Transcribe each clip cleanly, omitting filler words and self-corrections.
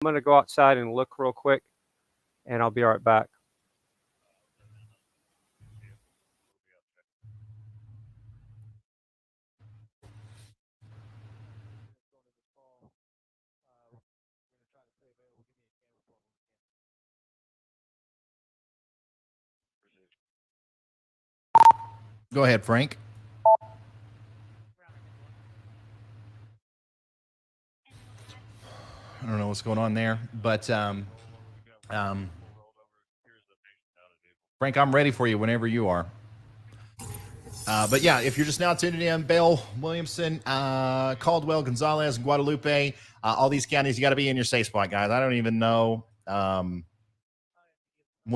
I'm going to go outside and look real quick, and I'll be right back. Go ahead, Frank. I don't know what's going on there, but Frank, I'm ready for you whenever you are. But yeah, if you're just now tuning in, Bell, Williamson, Caldwell, Gonzalez, Guadalupe, all these counties, you got to be in your safe spot, guys. I don't even know. Once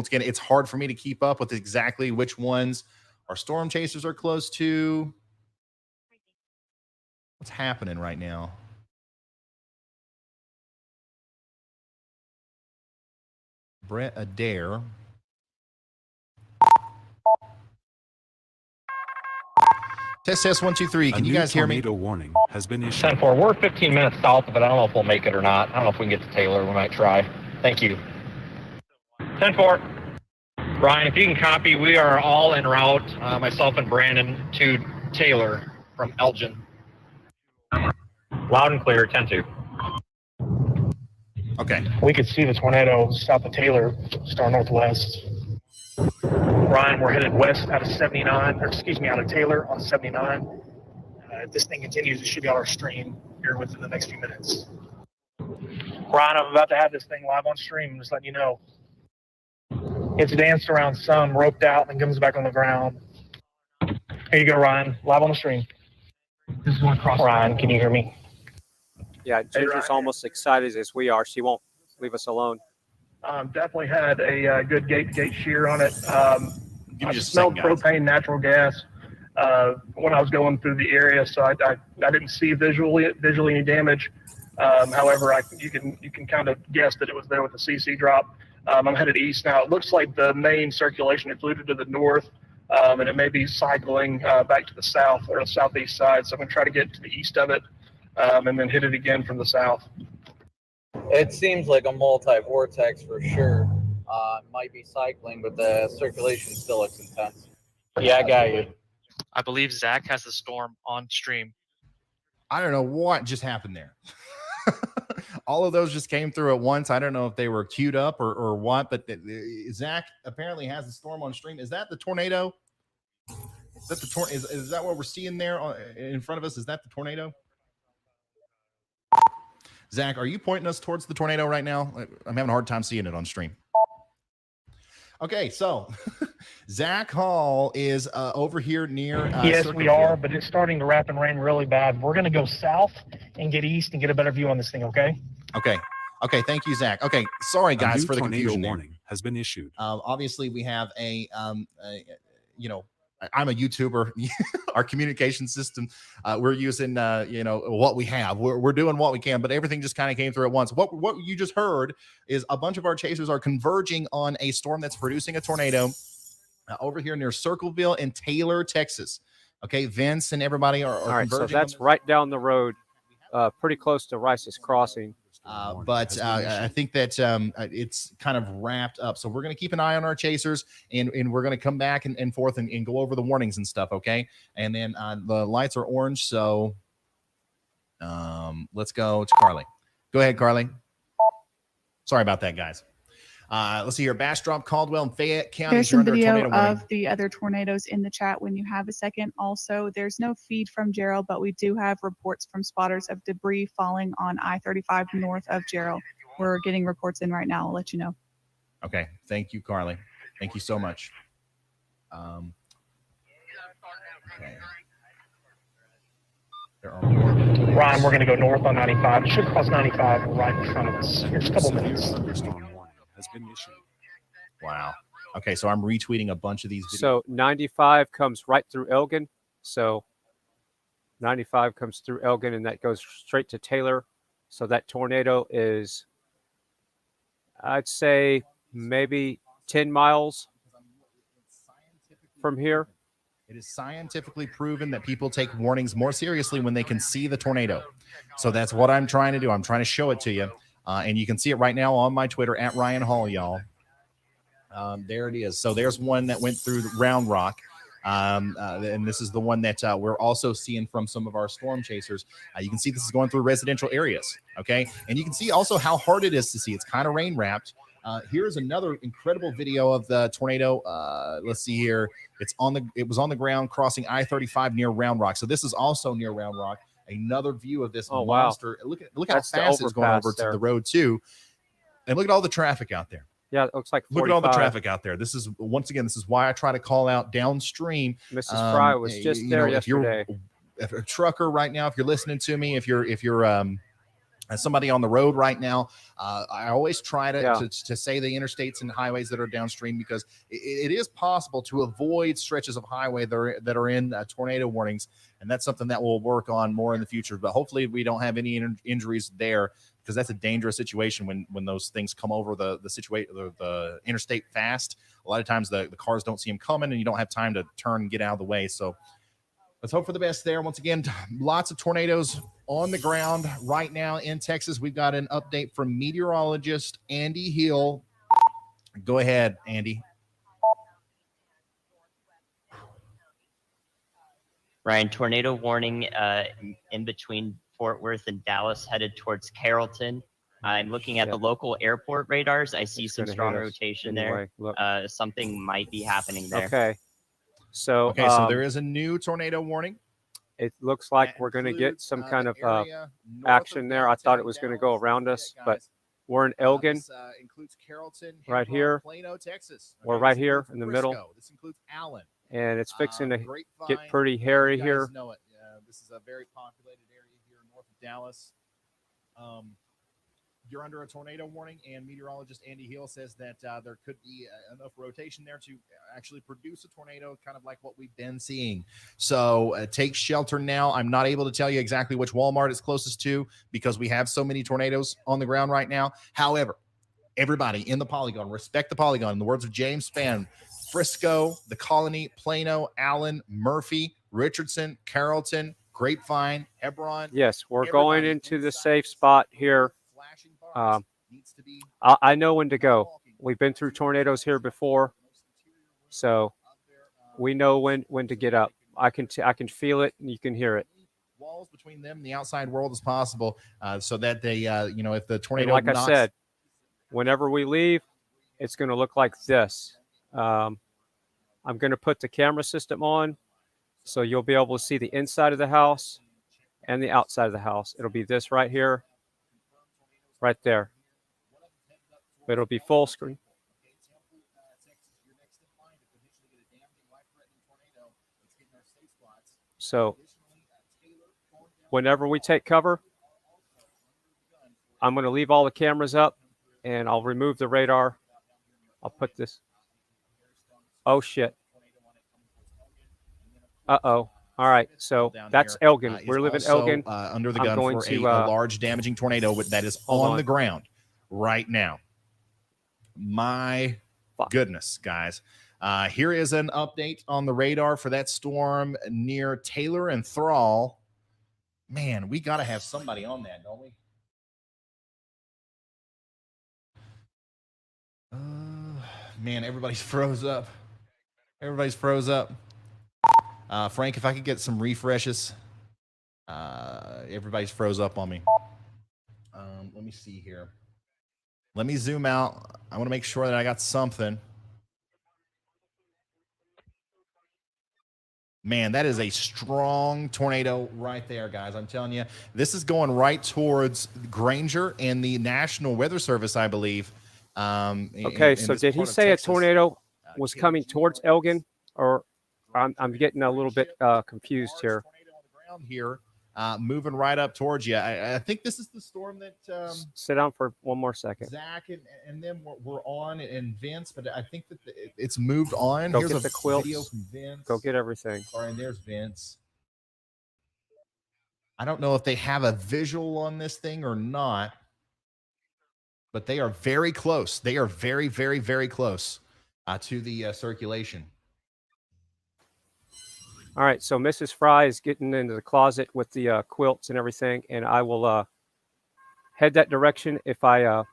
again, it's hard for me to keep up with exactly which ones our storm chasers are close to. What's happening right now? Brett Adair. Test 1 2 3. Can you guys hear me? A tornado warning has been issued. 10-4. We're 15 minutes south of it. I don't know if we'll make it or not. I don't know if we can get to Taylor. We might try. Thank you. 10-4. Ryan, if you can copy, we are all en route, myself and Brandon, to Taylor from Elgin. Loud and clear, 10-2. Okay. We could see the tornado south of Taylor, star northwest. Ryan, we're headed west out of 79, or excuse me, out of Taylor on 79. If this thing continues, it should be on our stream here within the next few minutes. Ryan, I'm about to have this thing live on stream, just letting you know. It's danced around some, roped out, and comes back on the ground. Here you go, Ryan, live on the stream. This is going across. Ryan, can you hear me? Yeah, Ginger's almost excited as we are. She won't leave us alone. Definitely had a good gate shear on it. Give me just smelled a second, propane, natural gas when I was going through the area, so I didn't see visually any damage. However, you can kind of guess that it was there with the CC drop. I'm headed east now. It looks like the main circulation is routed to the north, and it may be cycling back to the south or the southeast side. So I'm going to try to get to the east of it and then hit it again from the south. It seems like a multi-vortex for sure. Might be cycling, but the circulation still looks intense. Yeah, I got you. I believe Zach has the storm on stream. I don't know what just happened there. All of those just came through at once. I don't know if they were queued up or what, but Zach apparently has the storm on stream. Is that the tornado? Is that is that what we're seeing there in front of us? Is that the tornado? Zach, are you pointing us towards the tornado right now? I'm having a hard time seeing it on stream. Okay, so Zach Hall is over here near. Yes, we are, but it's starting to wrap and rain really bad. We're going to go south and get east and get a better view on this thing, okay? Okay, thank you, Zach. Okay, sorry, guys, for the confusion. Warning has been issued. Obviously, we have I'm a YouTuber. Our communication system, we're using, what we have. We're doing what we can, but everything just kind of came through at once. What you just heard is a bunch of our chasers are converging on a storm that's producing a tornado over here near Circleville in Taylor, Texas. Okay, Vince and everybody are all right, converging. So that's right down the road, pretty close to Rice's Crossing. But I think that it's kind of wrapped up. So we're going to keep an eye on our chasers, and we're going to come back and forth and go over the warnings and stuff, okay? And then the lights are orange, so let's go to Carly. Go ahead, Carly. Sorry about that, guys. Let's see here. Bastrop, Caldwell, and Fayette County. There's some video of the other tornadoes in the chat when you have a second. Also, there's no feed from Gerald, but we do have reports from spotters of debris falling on I-35 north of Gerald. We're getting reports in right now. I'll let you know. Okay. Thank you, Carly. Thank you so much. Okay. There are more. Ryan, we're going to go north on 95. It should cross 95 right in front of us. Here's a couple minutes. Thunderstorm warning has been issued. Wow. Okay, so I'm retweeting a bunch of these videos. So 95 comes right through Elgin. So 95 comes through Elgin, and that goes straight to Taylor. So that tornado is, I'd say, maybe 10 miles from here. It is scientifically proven that people take warnings more seriously when they can see the tornado. So that's what I'm trying to do. I'm trying to show it to you. And you can see it right now on my Twitter at Ryan Hall, y'all. There it is. So there's one that went through Round Rock. And this is the one that we're also seeing from some of our storm chasers. You can see this is going through residential areas. Okay. And you can see also how hard it is to see. It's kind of rain wrapped. Here's another incredible video of the tornado. Let's see here. It was on the ground crossing I-35 near Round Rock. So this is also near Round Rock. Another view of this monster. Wow. Look how fast it's going over to the road too. And look at all the traffic out there. Yeah, it looks like 45. Look at all the traffic out there. This is why I try to call out downstream. Mrs. Fry was just there yesterday. If you're a trucker right now, if you're listening to me, if you're somebody on the road right now, I always try to say the interstates and highways that are downstream, because it is possible to avoid stretches of highway that are in tornado warnings, and that's something that we'll work on more in the future. But hopefully we don't have any injuries there, because that's a dangerous situation when those things come over the interstate fast. A lot of times the cars don't see them coming, and you don't have time to turn and get out of the way. So let's hope for the best there. Once again, lots of tornadoes on the ground right now in Texas. We've got an update from meteorologist Andy Hill. Go ahead, Andy. Ryan, tornado warning in between Fort Worth and Dallas, headed towards Carrollton. I'm looking at the local airport radars. I see some strong rotation there. Something might be happening there. Okay. So there is a new tornado warning. It looks like we're going to get some kind of action there. I thought it was going to go around us, but we're in Elgin, includes Carrollton, right here. Plano, Texas. We're right here in the middle. This includes Allen. And it's fixing to get pretty hairy here. This is a very populated area here north of Dallas. You're under a tornado warning, and meteorologist Andy Hill says that there could be enough rotation there to actually produce a tornado, kind of like what we've been seeing. So take shelter now. I'm not able to tell you exactly which Walmart it's closest to, because we have so many tornadoes on the ground right now. However, everybody in the polygon, respect the polygon. In the words of James Spann, Frisco, the Colony, Plano, Allen, Murphy, Richardson, Carrollton, Grapevine, Hebron. Yes, we're going into the safe spot here. I know when to go. We've been through tornadoes here before, so we know when to get up. I can feel it, and you can hear it. Walls between them and the outside world as possible, so that they, if the tornado. And like I said, whenever we leave, it's going to look like this. I'm going to put the camera system on, so you'll be able to see the inside of the house and the outside of the house. It'll be this right here. Right there. But it'll be full screen. So whenever we take cover, I'm going to leave all the cameras up, and I'll remove the radar. I'll put this. Oh, shit. Uh-oh. All right, so that's Elgin. We're living Elgin. Under the gun for a large damaging tornado that is on the ground right now. My goodness, guys. Here is an update on the radar for that storm near Taylor and Thrall. Man, we got to have somebody on that, don't we? Man, everybody's froze up. Everybody's froze up. Frank, if I could get some refreshes. Everybody's froze up on me. Let me see here. Let me zoom out. I want to make sure that I got something. Man, that is a strong tornado right there, guys. I'm telling you. This is going right towards Granger and the National Weather Service, I believe. Okay, so did he say a tornado was coming towards Elgin, or... I'm getting a little bit confused here. Here, moving right up towards you. I think this is the storm that. Sit down for one more second. Zach and them were on, and Vince, but I think that it's moved on. Go Here's get the quilts. Video from Vince. Go get everything. Sorry, and there's Vince. I don't know if they have a visual on this thing or not, but they are very close. They are very, very, very close to the circulation. All right, so Mrs. Fry is getting into the closet with the quilts and everything, and I will head that direction if I'm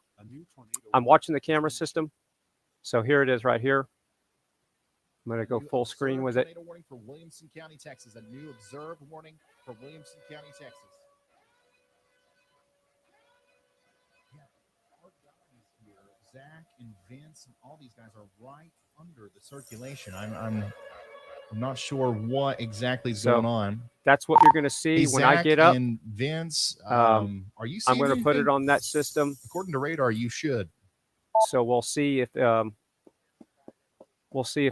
watching the camera system. So here it is right here. I'm going to go full screen with it. Tornado warning for Williamson County, Texas. A new observed warning for Williamson County, Texas. Yeah, our guys here, Zach and Vince, and all these guys are right under the circulation. I'm not sure what exactly is going on. That's what you're going to see when I get up. And Vince, are you seeing I'm going to put anything? it on that system. According to radar, you should. So we'll see if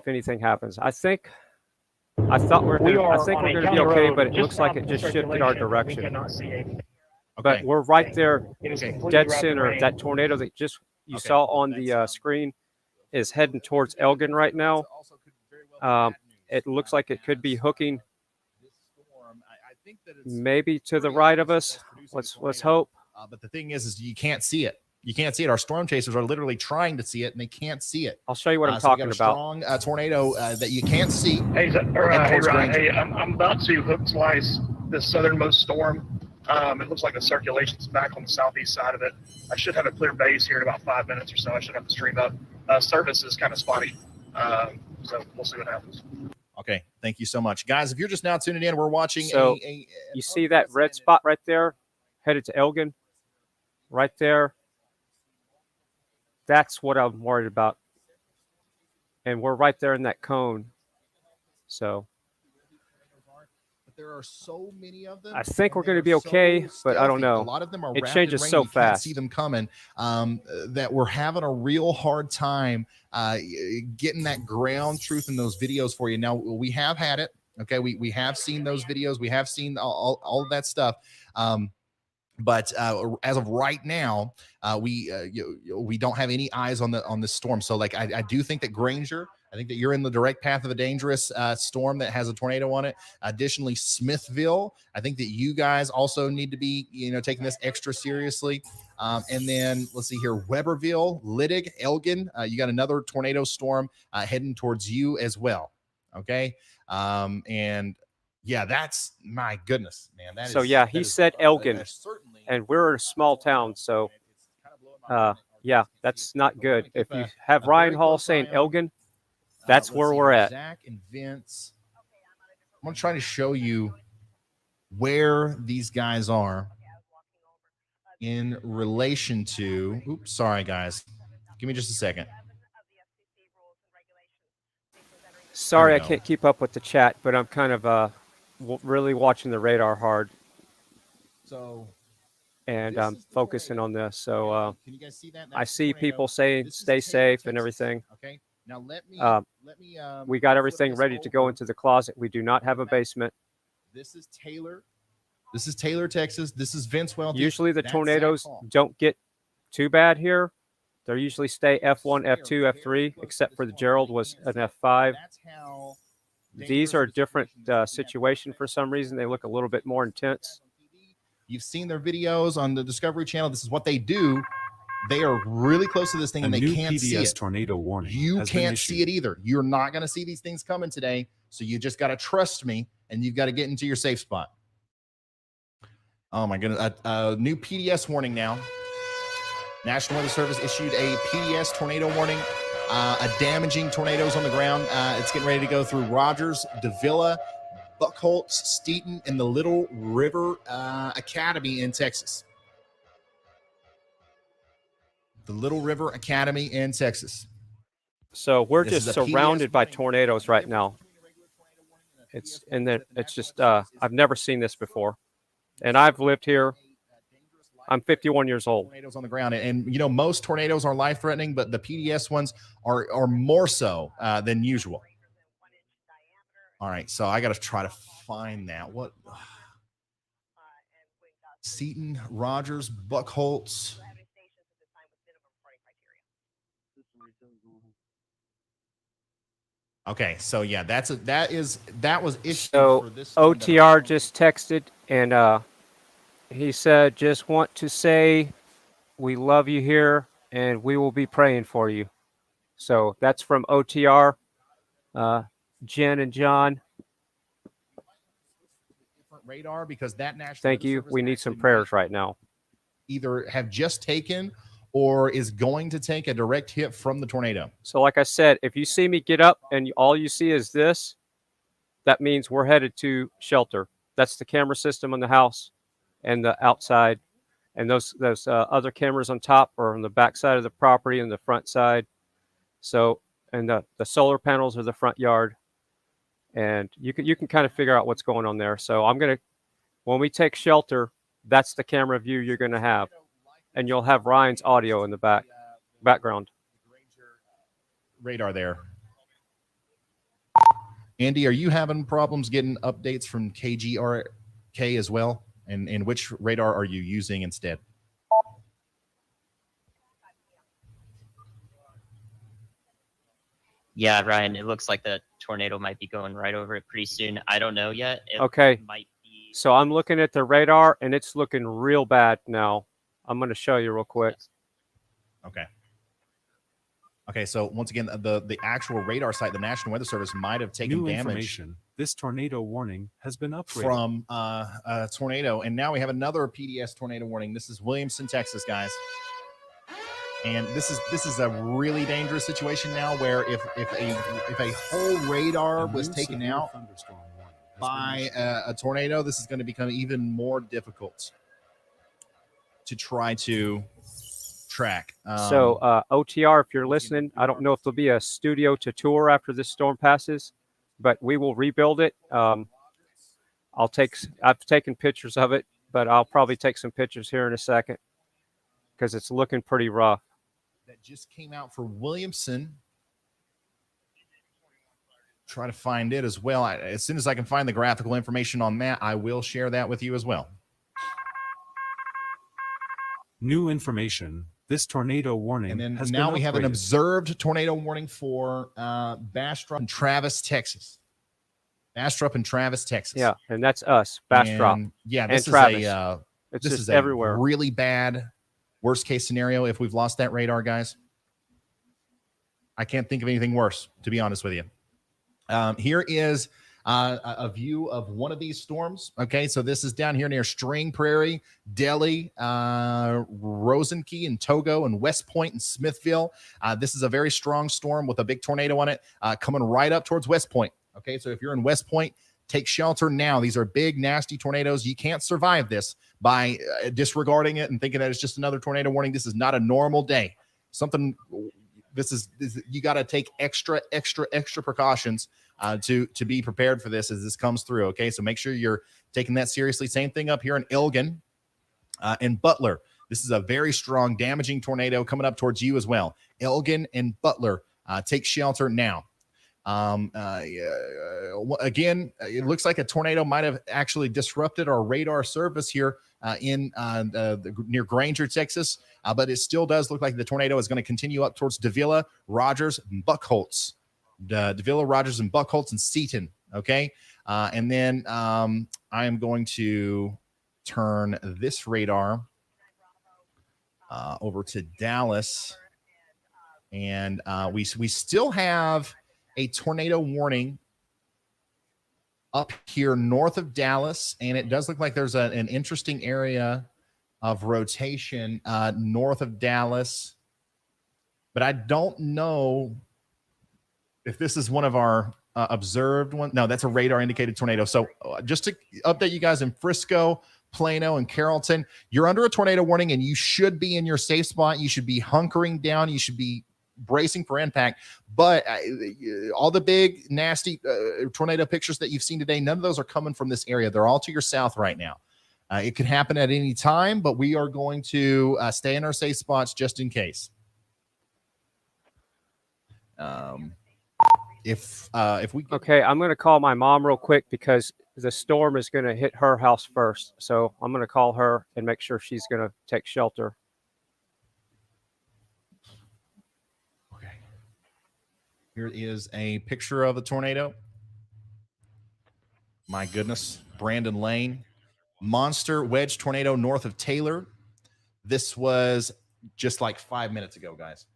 anything happens. I thought we're going to be okay, but it looks like it just shifted our direction. We cannot see anything. But we're right there, It is completely dead wrapped in center. rain. That tornado that you saw on the screen is heading towards Elgin right now. It looks like it could be hooking maybe to the right of us. Let's hope. But the thing is you can't see it. You can't see it. Our storm chasers are literally trying to see it, and they can't see it. I'll show you what I'm So we talking got a about. strong tornado that you can't see. Hey, hey, Ryan. Hey, I'm about to hook slice the southernmost storm. It looks like the circulation's back on the southeast side of it. I should have a clear base here in about 5 minutes or so. I should have the stream up. Service is kind of spotty, so we'll see what happens. Okay, thank you so much, guys. If you're just now tuning in, we're watching. So you see that red spot right there, headed to Elgin, right there. That's what I'm worried about, and we're right there in that cone. So. There are so many of them. I think we're going to be okay, but I don't know. A lot of them are it wrapped changes in rain. so You fast. Can't see them coming. That we're having a real hard time getting that ground truth in those videos for you. Now we have had it. Okay, we have seen those videos. We have seen all of that stuff. But as of right now, we don't have any eyes on the storm. So like I do think that Granger. I think that you're in the direct path of a dangerous storm that has a tornado on it. Additionally, Smithville. I think that you guys also need to be, taking this extra seriously. And then let's see here, Weberville, Liddig, Elgin. You got another tornado storm heading towards you as well. Okay. And yeah, that's my goodness, man. He said Elgin, and we're a small town. So yeah, that's not good. If you have Ryan Hall saying Elgin, that's where we're at. Zach and Vince. I'm going to try to show you where these guys are in relation to. Oops, sorry, guys. Give me just a second. Sorry, I can't keep up with the chat, but I'm kind of really watching the radar hard. And I'm focusing on this. So can you guys see that? I see people saying stay safe and everything. Okay. Now let me we got everything ready to go into the closet. We do not have a basement. This is Taylor. This is Taylor, Texas. This is Vince Welty. Usually the tornadoes don't get too bad here. They usually stay F1, F2, F3, except for the Gerald was an F5. These are a different situation for some reason. They look a little bit more intense. You've seen their videos on the Discovery Channel. This is what they do. They are really close to this thing, and they can't see it. Tornado warning. You can't see it either. You're not going to see these things coming today, so you just got to trust me, and you've got to get into your safe spot. Oh, my goodness. New PDS warning now. National Weather Service issued a PDS tornado warning. A damaging tornadoes on the ground. It's getting ready to go through Rogers, Davila, Buckholtz, Steeton, and the Little River Academy in Texas. The Little River Academy in Texas. So we're just surrounded by tornadoes right now. It's just I've never seen this before, and I've lived here. I'm 51 years old. Tornadoes on the ground, and most tornadoes are life-threatening, but the PDS ones are more so than usual. All right, so I got to try to find that. What? Seton, Rogers, Buckholtz. Okay, so yeah, that was issued. So for this OTR just texted, and he said, "Just want to say, we love you here, and we will be praying for you." So that's from OTR, Jen and John. Radar because that national. Thank you. We need some prayers right now. either have just taken or is going to take a direct hit from the tornado. So like I said, if you see me get up and all you see is this, that means we're headed to shelter. That's the camera system on the house and the outside. And those other cameras on top are on the back side of the property and the front side. So, and the solar panels are the front yard. And you can kind of figure out what's going on there. So I'm going to, when we take shelter, that's the camera view you're going to have. And you'll have Ryan's audio in the background. Radar there. Andy, are you having problems getting updates from KGRK as well? And which radar are you using instead? Yeah, Ryan, it looks like the tornado might be going right over it pretty soon. I don't know yet. Okay. Might be... So I'm looking at the radar, and it's looking real bad now. I'm going to show you real quick. Okay. Okay, so once again, the actual radar site, the National Weather Service might have taken New damage. Information. This tornado warning has been upgraded From a tornado, and now we have another PDS tornado warning. This is Williamson, Texas, guys. And this is a really dangerous situation now, where if a whole radar was taken out by a tornado, this is going to become even more difficult to try to track. So OTR, if you're listening, I don't know if there'll be a studio to tour after this storm passes, but we will rebuild it. I've taken pictures of it, but I'll probably take some pictures here in a second because it's looking pretty rough. That just came out for Williamson. Try to find it as well. As soon as I can find the graphical information on that, I will share that with you as well. New information. This tornado warning And then has now been we have an upgraded. observed tornado warning for Bastrop and Travis, Texas. Bastrop and Travis, Texas. Yeah, and that's us, Bastrop. And, yeah, and this is Travis. this just is everywhere. A really bad worst case scenario if we've lost that radar, guys. I can't think of anything worse, to be honest with you. Here is a view of one of these storms. Okay, so this is down here near String Prairie, Delhi, Rosenkey, and Togo, and West Point and Smithville. This is a very strong storm with a big tornado on it coming right up towards West Point. Okay, so if you're in West Point, take shelter now. These are big, nasty tornadoes. You can't survive this by disregarding it and thinking that it's just another tornado warning. This is not a normal day. This is you got to take extra precautions to be prepared for this as this comes through. Okay, so make sure you're taking that seriously. Same thing up here in Elgin and Butler. This is a very strong, damaging tornado coming up towards you as well. Elgin and Butler, take shelter now. Again, it looks like a tornado might have actually disrupted our radar service here near Granger, Texas, but it still does look like the tornado is going to continue up towards Davila, Rogers, and Buckholtz. Davila, Rogers, and Buckholtz, and Seaton. Okay, and then I am going to turn this radar over to Dallas, and we still have a tornado warning up here north of Dallas, and it does look like there's an interesting area of rotation north of Dallas, but I don't know if this is one of our observed ones. No, that's a radar indicated tornado. So just to update you guys, in Frisco, Plano, and Carrollton, you're under a tornado warning, and you should be in your safe spot. You should be hunkering down. You should be bracing for impact. But all the big, nasty tornado pictures that you've seen today, none of those are coming from this area. They're all to your south right now. It could happen at any time, but we are going to stay in our safe spots just in case. If we Okay, I'm going to call my mom real quick because the storm is going to hit her house first. So I'm going to call her and make sure she's going to take shelter. Okay. Here is a picture of the tornado. My goodness, Brandon Lane. Monster wedge tornado north of Taylor. This was just like 5 minutes ago, guys.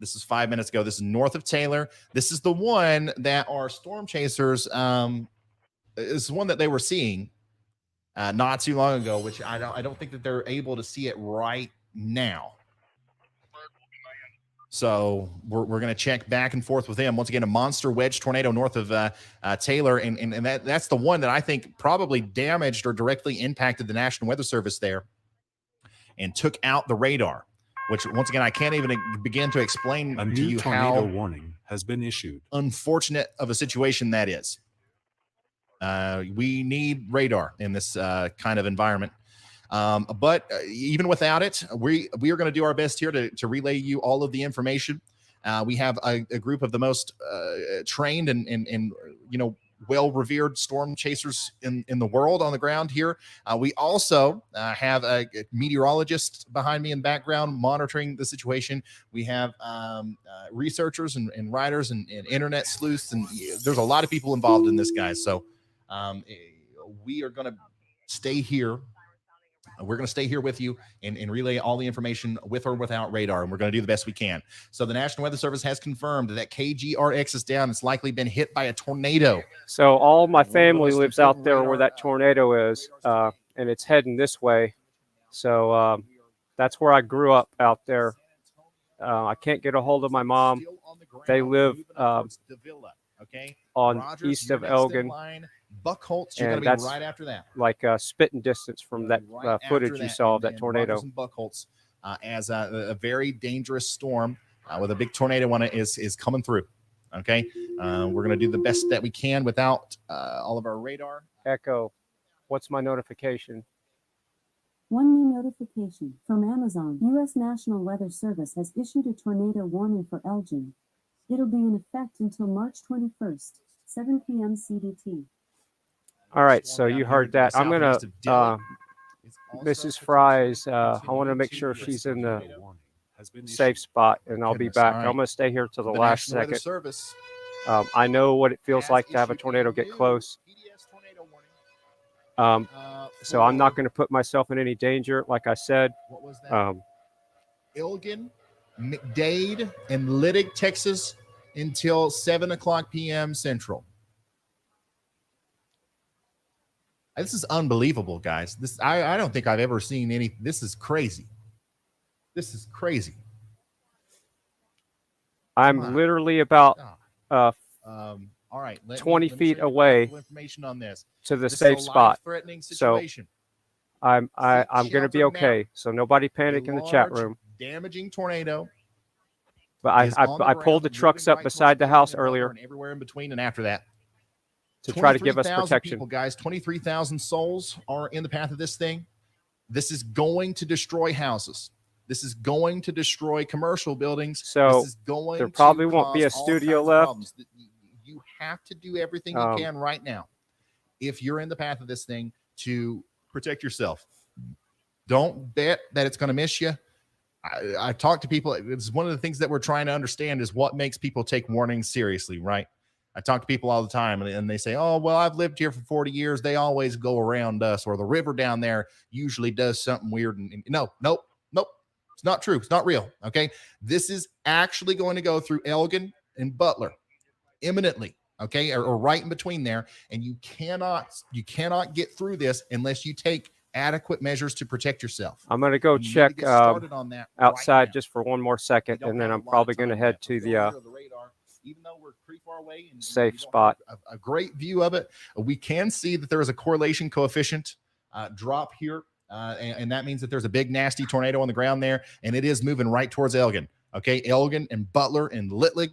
This is 5 minutes ago. This is north of Taylor. This is the one that our storm chasers is one that they were seeing. not too long ago, which I don't think that they're able to see it right now. So we're going to check back and forth with them. Once again, a monster wedge tornado north of Taylor. And that's the one that I think probably damaged or directly impacted the National Weather Service there and took out the radar, which once again, I can't even begin to explain A to new you tornado how warning has been issued. unfortunate of a situation that is. We need radar in this kind of environment. But even without it, we are going to do our best here to relay you all of the information. We have a group of the most trained and well-revered storm chasers in the world on the ground here. We also have a meteorologist behind me in the background monitoring the situation. We have researchers and writers and internet sleuths, and there's a lot of people involved in this, guys. So we are going to stay here. We're going to stay here with you and relay all the information with or without radar, and we're going to do the best we can. So the National Weather Service has confirmed that KGRX is down. It's likely been hit by a tornado. So all my family lives out there where that tornado is, and it's heading this way. So that's where I grew up out there. I can't get a hold of my mom. They live on east of Elgin. Buckholz, you're going to be right after that. Like spitting distance from that footage you saw of that tornado. Buckholz, as a very dangerous storm with a big tornado on it is coming through. Okay, we're going to do the best that we can without all of our radar. Echo, what's my notification? One new notification from Amazon. U.S. National Weather Service has issued a tornado warning for Elgin. It'll be in effect until March 21st, 7 p.m. CDT. All right, so you heard that. I'm going to, Mrs. Fry's, I want to make sure she's in the safe spot, and I'll be back. I'm going to stay here till the last second. I know what it feels like to have a tornado get close. So I'm not going to put myself in any danger, like I said. What was that? Elgin, McDade, and Littig, Texas, until 7 o'clock p.m. Central. This is unbelievable, guys. This I don't think I've ever seen any. This is crazy. This is crazy. I'm literally about all right, 20 feet away information on this to the safe spot. So I'm going to be okay. So nobody panic in the chat room. Damaging tornado. But I pulled the trucks up beside the house earlier. And everywhere in between and after that. To try to give us protection. People, guys, 23,000 souls are in the path of this thing. This is going to destroy houses. This is going to destroy commercial buildings. So this is going there probably won't be a studio left. You have to do everything you can right now, if you're in the path of this thing, to protect yourself. Don't bet that it's going to miss you. I talk to people. It's one of the things that we're trying to understand is what makes people take warnings seriously, right? I talk to people all the time, and they say, oh, well, I've lived here for 40 years. They always go around us, or the river down there usually does something weird. And nope. It's not true. It's not real. Okay. This is actually going to go through Elgin and Butler imminently. Okay. Or right in between there. And you cannot get through this unless you take adequate measures to protect yourself. I'm going to go check outside just for one more second, and then I'm probably going to head to the even though we're pretty far away and safe spot. A great view of it. We can see that there is a correlation coefficient drop here. And that means that there's a big, nasty tornado on the ground there, and it is moving right towards Elgin. Okay. Elgin and Butler and Littig.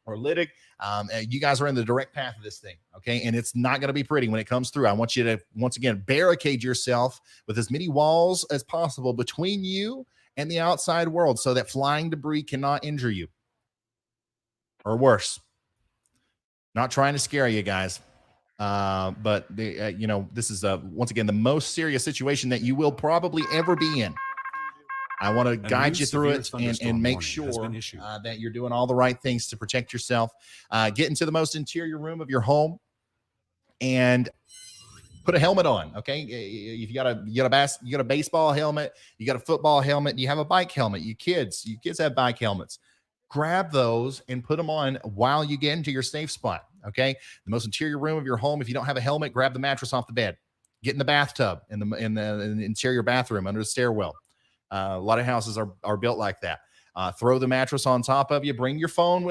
You guys are in the direct path of this thing. Okay. And it's not going to be pretty when it comes through. I want you to, once again, barricade yourself with as many walls as possible between you and the outside world so that flying debris cannot injure you. Or worse. Not trying to scare you guys, but this is once again the most serious situation that you will probably ever be in. I want to guide you through it and make sure that you're doing all the right things to protect yourself. Get into the most interior room of your home and put a helmet on. Okay, if you got a baseball helmet, you got a football helmet, you have a bike helmet. You kids have bike helmets. Grab those and put them on while you get into your safe spot. Okay. The most interior room of your home. If you don't have a helmet, grab the mattress off the bed. Get in the bathtub in the interior bathroom under the stairwell. A lot of houses are built like that. Throw the mattress on top of you. Bring your phone with